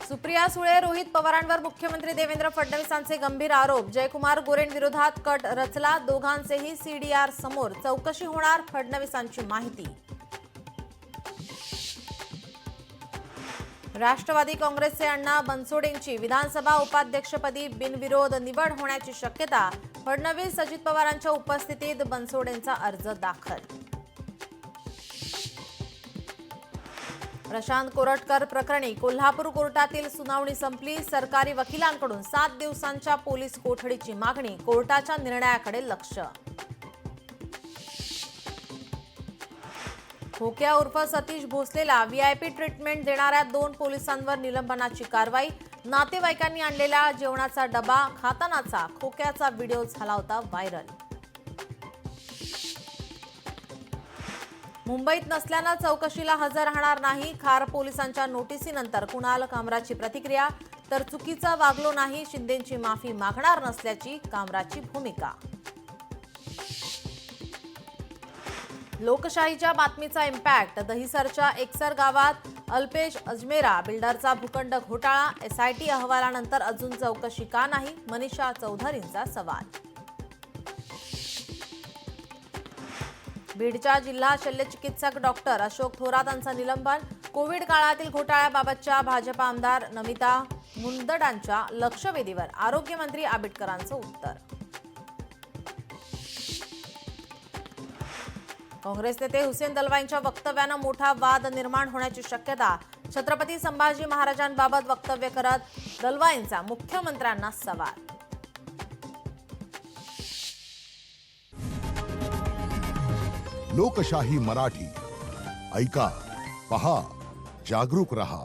सुप्रिया सुळे, रोहित पवारांवर मुख्यमंत्री देवेंद्र फडणवीसांचे गंभीर आरोप. जयकुमार गोरेंविरोधात कट रचला. दोघांचेही सीडीआर समोर. चौकशी होणार, फडणवीसांची माहिती. राष्ट्रवादी काँग्रेसचे अण्णा बनसोडेंची विधानसभा उपाध्यक्षपदी बिनविरोध निवड होण्याची शक्यता. फडणवीस, अजित पवारांच्या उपस्थितीत बनसोडेंचा अर्ज दाखल. प्रशांत कोरटकर प्रकरणी कोल्हापूर कोर्टातील सुनावणी संपली. सरकारी वकिलांकडून 7 दिवसांच्या पोलीस कोठडीची मागणी. कोर्टाच्या निर्णयाकडे लक्ष. खोक्या उर्फ सतीश भोसलेला व्हीआयपी ट्रीटमेंट देणाऱ्या 2 पोलिसांवर निलंबनाची कारवाई. नातेवाईकांनी आणलेला जेवणाचा डबा खातानाचा खोक्याचा व्हिडिओ झाला होता व्हायरल. मुंबईत नसल्यानं चौकशीला हजर राहणार नाही. खार पोलिसांच्या नोटिसीनंतर कुणाल कामराची प्रतिक्रिया. तर चुकीचं वागलो नाही, शिंदेंची माफी मागणार नसल्याची कामराची भूमिका. लोकशाहीच्या बातमीचा इम्पॅक्ट. दहिसरच्या एकसर गावात अल्पेश अजमेरा बिल्डरचा भूखंड घोटाळा. एसआयटी अहवालानंतर अजून चौकशी का नाही, मनीषा चौधरींचा सवाल. बीडच्या जिल्हा शल्यचिकित्सक डॉक्टर अशोक थोरातांचं निलंबन. कोविड काळातील घोटाळ्याबाबतच्या भाजप आमदार नमिता मुंदडांच्या लक्षवेधीवर आरोग्यमंत्री आबिटकरांचं उत्तर. काँग्रेस नेते हुसेन दलवाईंच्या वक्तव्यानं मोठा वाद निर्माण होण्याची शक्यता. छत्रपती संभाजी महाराजांबाबत वक्तव्य करत दलवाईंचा मुख्यमंत्र्यांना सवाल. लोकशाही मराठी ऐका, पहा, जागरूक रहा.